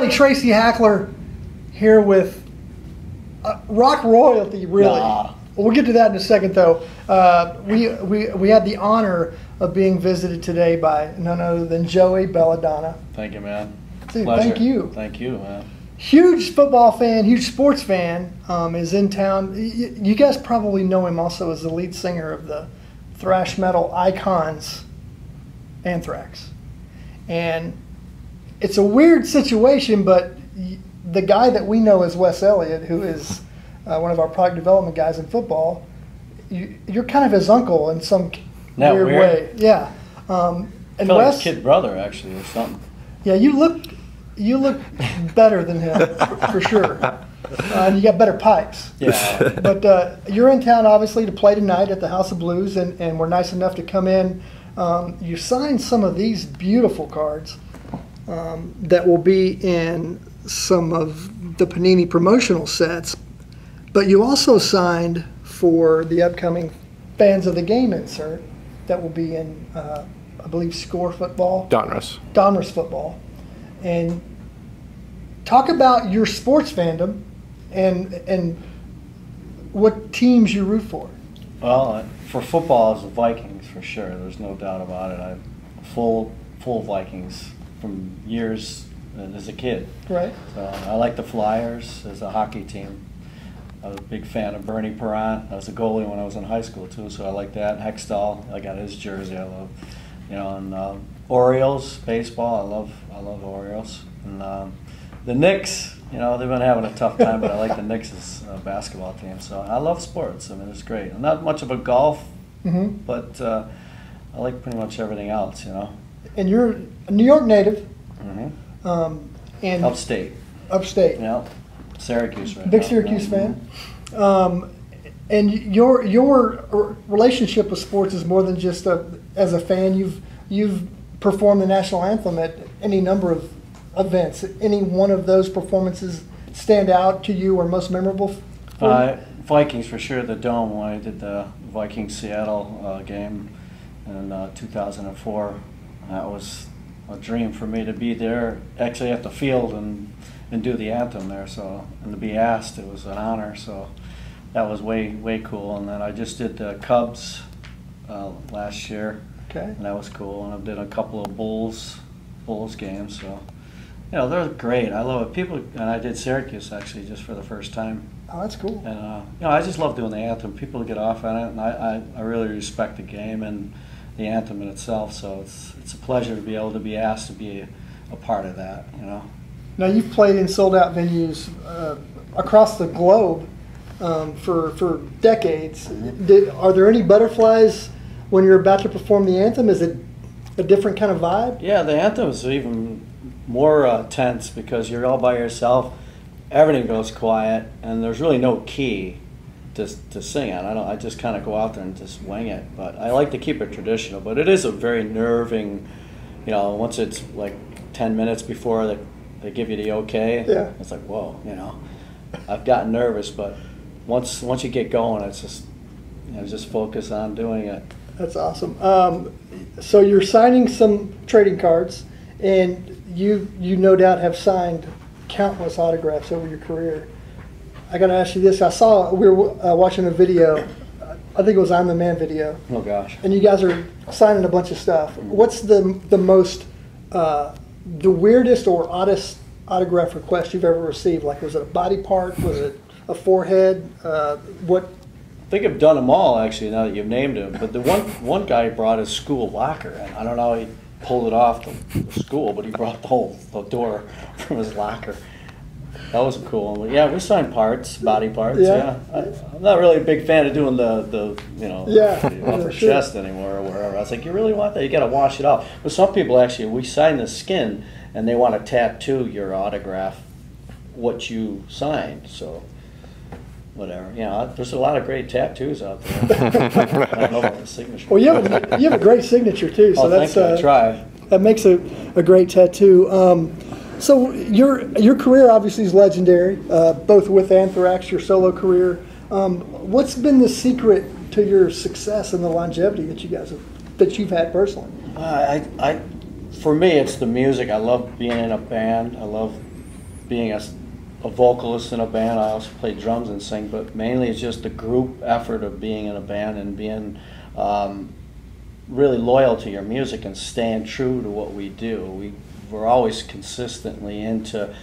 buddy Tracy Hackler here with rock royalty, really. Nah. We'll get to that in a second, though. We had the honor of being visited today by none other than Joey Belladonna. Thank you, man. Dude, Pleasure. thank you. Thank you, man. Huge football fan, huge sports fan, is in town. You guys probably know him also as the lead singer of the thrash metal icons, Anthrax. And it's a weird situation, but the guy that we know as Wes Elliott, who is one of our product development guys in football, you're kind of his uncle in some weird way. Yeah. And I feel Wes, like kid brother, actually, or something. yeah, you look better than him for sure. And you got better pipes. Yeah. But you're in town, obviously, to play tonight at the House of Blues, and we're nice enough to come in. You signed some of these beautiful cards that will be in some of the Panini promotional sets, but you also signed for the upcoming Fans of the Game insert that will be in, I believe, Score Football. Donruss Football. And talk about your sports fandom and what teams you root for. Well, for football, it's the Vikings for sure. There's no doubt about it. I'm full Vikings from years as a kid. Right. So I like the Flyers as a hockey team. I was a big fan of Bernie Perrant. I was a goalie when I was in high school too, so I like that. Hextall, I got his jersey. I love, and Orioles baseball. I love Orioles. And the Knicks, they've been having a tough time, but I like the Knicks' basketball team. So I love sports. I mean, it's great. I'm not much of a golf, but I like pretty much everything else. And you're a New York native. And Upstate. Upstate. Yeah. Syracuse, right? Big Syracuse fan. And your relationship with sports is more than just as a fan. You've performed the national anthem at any number of events. Any one of those performances stand out to you or most memorable for you? Vikings for sure. The Dome, when I did the Vikings-Seattle game in 2004. That was a dream for me to be there, actually at the field and do the anthem there. So, and to be asked, it was an honor. So that was way cool. And then I just did the Cubs last year. Okay. And that was cool. And I did a couple of Bulls games. So, they're great. I love it. People, and I did Syracuse actually just for the first time. Oh, that's cool. And I just love doing the anthem. People get off on it, and I really respect the game and the anthem in itself. So it's a pleasure to be able to be asked to be a part of that. Now you've played in sold-out venues across the globe for decades. Are there any butterflies when you're about to perform the anthem? Is it a different kind of vibe? Yeah, the anthem is even more tense because you're all by yourself. Everything goes quiet, and there's really no key to sing on. I just kind of go out there and just wing it. But I like to keep it traditional. But it is a very nerving. Once it's like 10 minutes before they give you the okay, yeah. It's like, whoa, I've gotten nervous, but once you get going, it's just just focus on doing it. That's awesome. So you're signing some trading cards, and you no doubt have signed countless autographs over your career. I got to ask you this. I saw we were watching a video. I think it was I'm the Man video. Oh gosh. And you guys are signing a bunch of stuff. What's the most the weirdest or oddest autograph request you've ever received? Like, was it a body part? Was it a forehead? What? I think I've done them all, actually, now that you've named them. But the one guy brought his school locker, and I don't know how he pulled it off the school, but he brought the door from his locker. That was cool. But yeah, we signed parts, body parts. Yeah, I'm not really a big fan of doing the upper chest anymore or wherever. I was like, you really want that? You got to wash it off. But some people actually, we sign the skin, and they want to tattoo your autograph, what you signed. So whatever. There's a lot of great tattoos out there. I don't know about the signature. Well, you have a great signature too. So thank you. I try. That makes a great tattoo. So your career obviously is legendary, both with Anthrax, your solo career. What's been the secret to your success and the longevity that you've had personally? For me, it's the music. I love being in a band. I love being a vocalist in a band. I also play drums and sing, but mainly it's just the group effort of being in a band and being really loyal to your music and staying true to what we do. We're always consistently into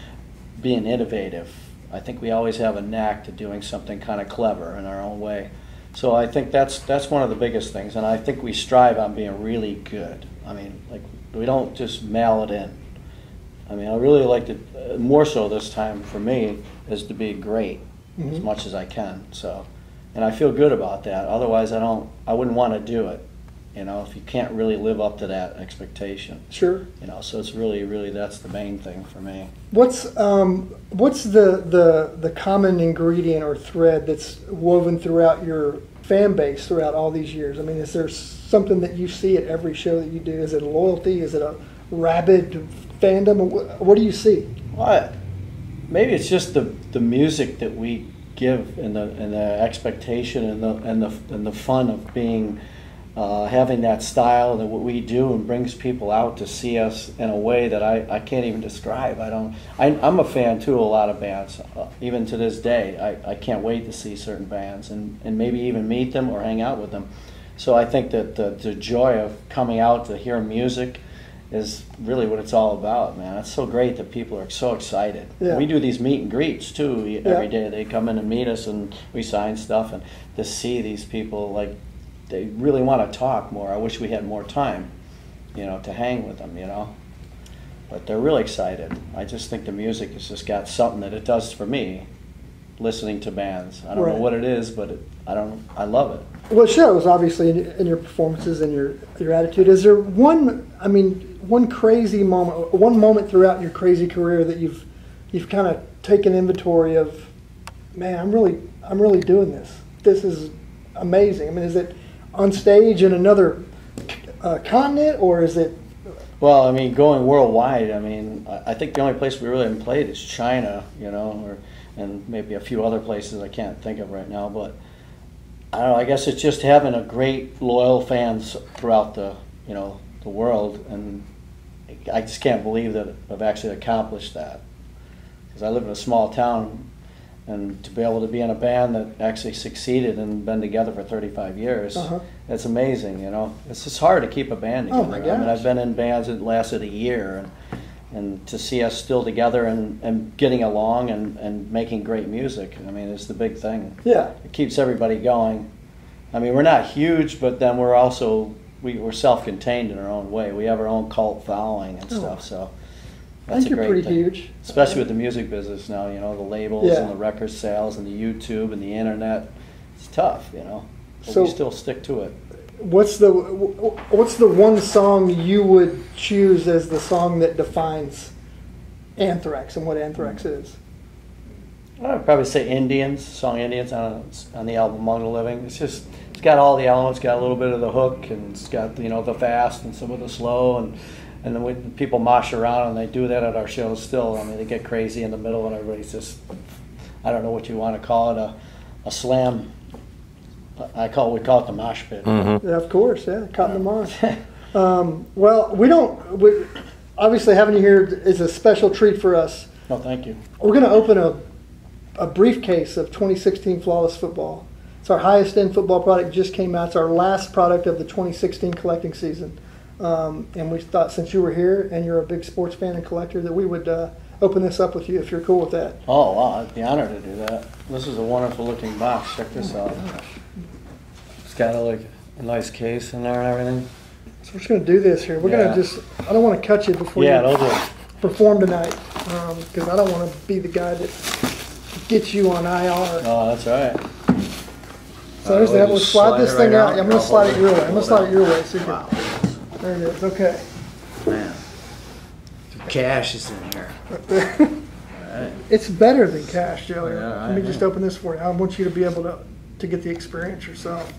being innovative. I think we always have a knack to doing something kind of clever in our own way. So I think that's one of the biggest things, and I think we strive on being really good. I mean, like, we don't just mail it in. I mean, I really like to, more so this time for me, is to be great as much as I can. So, and I feel good about that. Otherwise, I wouldn't want to do it. You know, if you can't really live up to that expectation. Sure. You know, so it's really that's the main thing for me. What's the common ingredient or thread that's woven throughout your fan base throughout all these years? I mean, is there something that you see at every show that you do? Is it a loyalty? Is it a rabid fandom? What do you see? Well, maybe it's just the music that we give and the expectation and the fun of being. Having that style and what we do and brings people out to see us in a way that I can't even describe. I'm a fan too of a lot of bands. Even to this day, I can't wait to see certain bands and maybe even meet them or hang out with them. So I think that the joy of coming out to hear music is really what it's all about, man. It's so great that people are so excited. Yeah. We do these meet and greets too every day. They come in and meet us and we sign stuff, and to see these people, like, they really want to talk more. I wish we had more time, you know, to hang with them, you know. But they're really excited. I just think the music has just got something that it does for me, listening to bands. I don't know what it is, but I love it. Well, it shows, obviously, in your performances and your attitude. Is there one crazy moment, one moment throughout your crazy career that you've kind of taken inventory of, man, I'm really doing this. This is amazing. I mean, is it on stage in another continent, or is it? Well, I mean, going worldwide. I mean, I think the only place we really haven't played is China, you know, and maybe a few other places I can't think of right now. But I don't know. I guess it's just having a great loyal fans throughout the world, and I just can't believe that I've actually accomplished that, because I live in a small town. And to be able to be in a band that actually succeeded and been together for 35 years, it's amazing, you know. It's just hard to keep a band together. Oh my gosh. I mean, I've been in bands that lasted a year, and to see us still together and getting along and making great music, I mean, it's the big thing. Yeah. It keeps everybody going. I mean, we're not huge, but then we're also, we're self-contained in our own way. We have our own cult following and stuff, so. I think you're pretty huge. Especially with the music business now, you know, the labels and the record sales and the YouTube and the internet. It's tough, you know, but we still stick to it. What's the one song you would choose as the song that defines Anthrax and what Anthrax is? I'd probably say Indians, song Indians on the album Among the Living. It's got all the elements, got a little bit of the hook, and it's got, you know, the fast and some of the slow, and then when people mosh around, and they do that at our shows still. I mean, they get crazy in the middle, and everybody's just, I don't know what you want to call it, a slam. We call it the mosh pit. Mm-hmm. Yeah, of course, caught in the mosh. Well, obviously having you here is a special treat for us. No, thank you. We're going to open a briefcase of 2016 Flawless Football. It's our highest end football product, just came out. It's our last product of the 2016 collecting season. And we thought, since you were here and you're a big sports fan and collector, that we would open this up with you if you're cool with that. Oh, wow, I'd be honored to do that. This is a wonderful looking box. Check this out. It's got a nice case in there and everything. So we're just going to do this here. We're going to I don't want to cut you before you perform tonight, because I don't want to be the guy that gets you on IR. Oh, that's right. So there's that. We'll slide this thing out. I'm going to slide it your way. I'm going to slide it your way. So wow. There it is. Okay. Man, cash is in here. Right. It's better than cash, Joey. Yeah, Let me just open this for you. I want you to be able to get the experience yourself.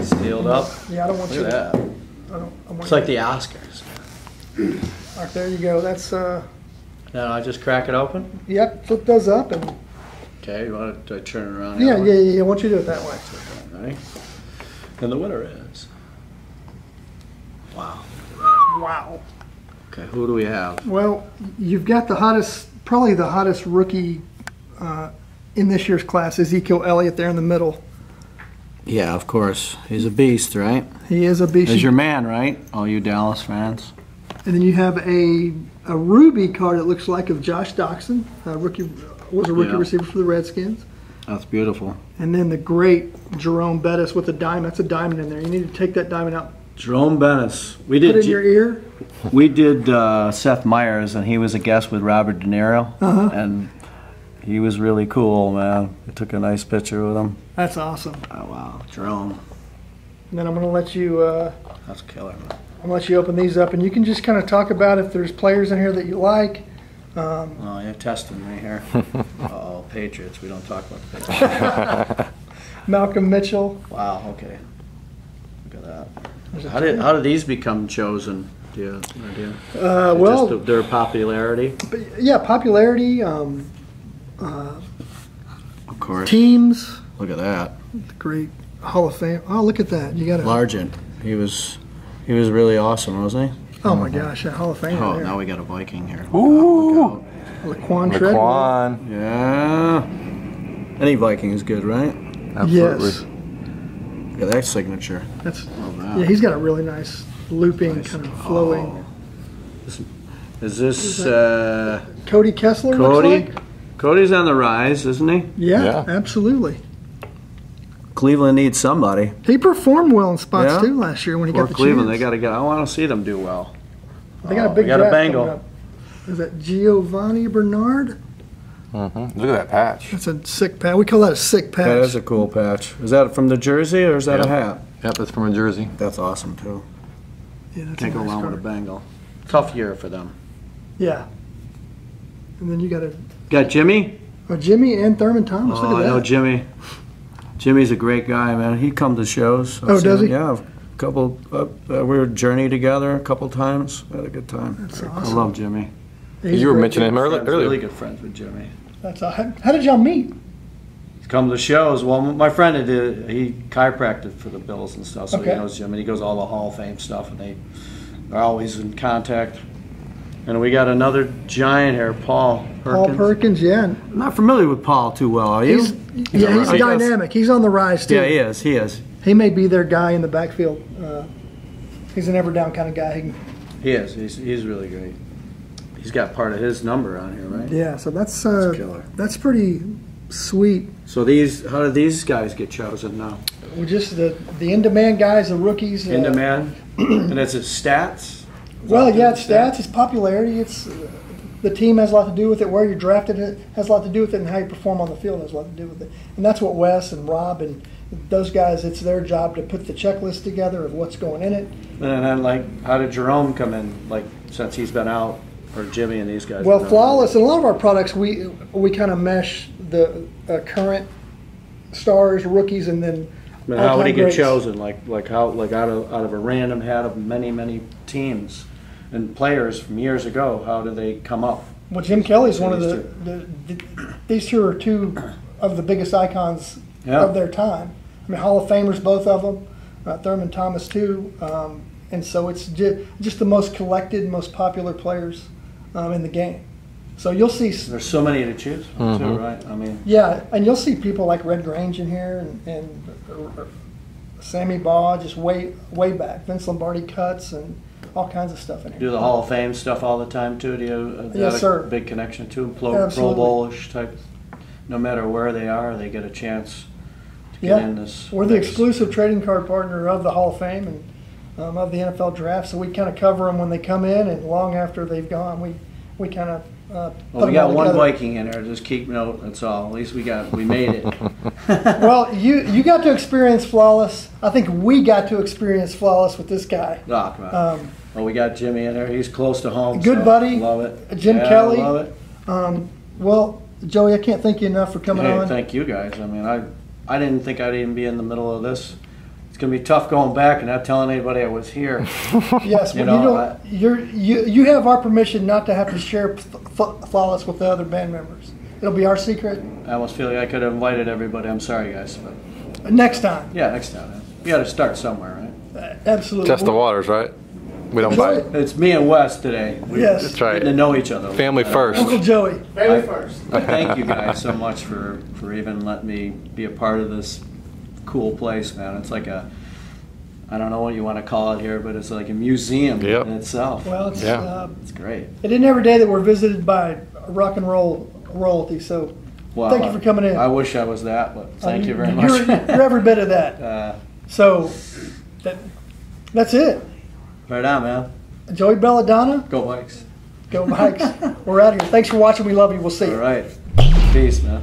Sealed up. Yeah, I don't want you to. It's like the Oscars. All right, there you go. That's. Now I just crack it open. Yep. Flip those up and. Okay. You want to turn it around? Yeah. I want you to do it that way. Right. And the winner is. Wow. Okay, who do we have? Well, you've got the hottest probably the hottest rookie in this year's class, Ezekiel Elliott, there in the middle. Yeah, of course. He's a beast, right? He is a beast. He's your man, right? All you Dallas fans. And then you have a ruby card that looks like of Josh Doxson, was a rookie receiver for the Redskins. That's beautiful. And then the great Jerome Bettis with a diamond. That's a diamond in there. You need to take that diamond out. Jerome Bettis. Put it in your ear. We did Seth Meyers, and he was a guest with Robert De Niro, and he was really cool, man. We took a nice picture with him. That's awesome. Oh wow, Jerome. And then I'm going to let you. That's killer, man. I'm going to let you open these up, and you can just kind of talk about if there's players in here that you like. Oh, you're testing me here. Uh-oh, Patriots. We don't talk about the Patriots. Malcolm Mitchell. Wow. Okay. Look at that. How did these become chosen? Do you have an idea? Well, just their popularity. Yeah, popularity. Of course. Teams. Look at that. Great Hall of Fame. Oh, look at that. You got it. Largent. He was really awesome, wasn't he? Oh my gosh, a Hall of Fame. Oh, there. now we got a Viking here. Ooh. Laquan Treadwell. Laquan. Yeah. Any Viking is good, right? Absolutely. Yes. Look at that signature. That's wow. yeah. He's got a really nice looping, kind of flowing. Oh. Is this Cody Kessler. Cody? Looks like? Cody's on the rise, isn't he? Yeah, absolutely. Cleveland needs somebody. He performed well in spots too last year when he got the Cleveland, chance. they got to get. I want to see them do well. They got a big got a draft Bengal. coming up. Is that Giovanni Bernard? Look at that patch. That's a sick patch. We call that a sick patch. That is a cool patch. Is that from the jersey or is that a hat? Yep, that's from a jersey. That's awesome too. Yeah, that's Can't a go nice wrong card. with a Bengal. Tough year for them. Yeah. And then you Got Jimmy? Jimmy and Thurman Thomas. Oh, Look at I that. know Jimmy. Jimmy's a great guy, man. He come to shows. Oh, does he? Yeah, a couple. We were journey together a couple times. We had a good time. That's I awesome. love Jimmy. He's You were great. mentioning him Really earlier. good friends with Jimmy. That's awesome. How did y'all meet? He's come to shows. Well, my friend he chiropracted for the Bills and stuff, so Okay. he knows Jimmy. He goes all the Hall of Fame stuff, and they're always in contact. And we got another giant here, Paul Perkins. Paul Perkins, yeah. I'm not familiar with Paul too well, are you? He's dynamic. He's on the rise too. Yeah, he is. He is. He may be their guy in the backfield. He's an ever down kind of guy. He is. He's really great. He's got part of his number on here, right? Yeah, so that's killer. That's pretty sweet. So how did these guys get chosen now? Well, just the in-demand guys, the rookies. In demand, and it's his stats. Well, yeah, it's stats, it's popularity, it's the team has a lot to do with it. Where you're drafted it has a lot to do with it, and how you perform on the field has a lot to do with it. And that's what Wes and Rob and those guys, it's their job to put the checklist together of what's going in it. And then, like, how did Jerome come in? Like, since he's been out, or Jimmy and these guys? Well, Flawless, and a lot of our products, we kind of mesh the current stars, rookies, and then. I mean, how would he get greats. chosen? Like out of a random hat of many teams and players from years ago? How do they come up? Well, Jim Kelly's one of these two are two of the biggest icons of their time. I mean, Hall of Famers, both of them. Thurman Thomas too, and so it's just the most collected, most popular players in the game. So you'll see. There's so many to choose from too, right? I mean, yeah, and you'll see people like Red Grange in here and Sammy Baugh, just way back. Vince Lombardi cuts and all kinds of stuff in here. do the Hall of Fame stuff all the time too? Do you Yes, sir. Big connection to Pro Bowl-ish type? No matter where they are, they get a chance to get in this. We're the exclusive trading card partner of the Hall of Fame and of the NFL draft, so we kind of cover them when they come in, and long after they've gone, we kind of well, we got one Viking in there. Just keep note. That's all. At least we made it. Well, you got to experience Flawless. I think we got to experience Flawless with this guy. Oh, come on. Well, we got Jimmy in there. He's close to home. Good so buddy. Love it. Jim Kelly. Love it. Well, Joey, I can't thank you enough for coming on. Thank you guys. I mean, I didn't think I'd even be in the middle of this. It's gonna be tough going back and not telling anybody I was here. Yes, but you have our permission not to have to share Flawless with the other band members. It'll be our secret. I almost feel like I could have invited everybody. I'm sorry, guys. But Next time. yeah, next time. You got to start somewhere, right? Absolutely. Test the waters, right? We don't Enjoy bite. it. It's me and Wes today. We're Yes. That's right. getting to know each other. Family first. Uncle Joey. Family first. I thank you guys so much for even letting me be a part of this cool place, man. It's like a, I don't know what you want to call it here, but it's like a museum Yep. in itself. Well, it's, Yeah. It's great. it isn't every day that we're visited by rock and roll royalty, so Well, thank you for coming in. I wish I was that, but thank you very You're- much. You're every bit of that. So that's it. Right on, man. Enjoy Belladonna. Go Bikes. Go Bikes. We're out of here. Thanks for watching. We love you. We'll see you. All right. Peace, man.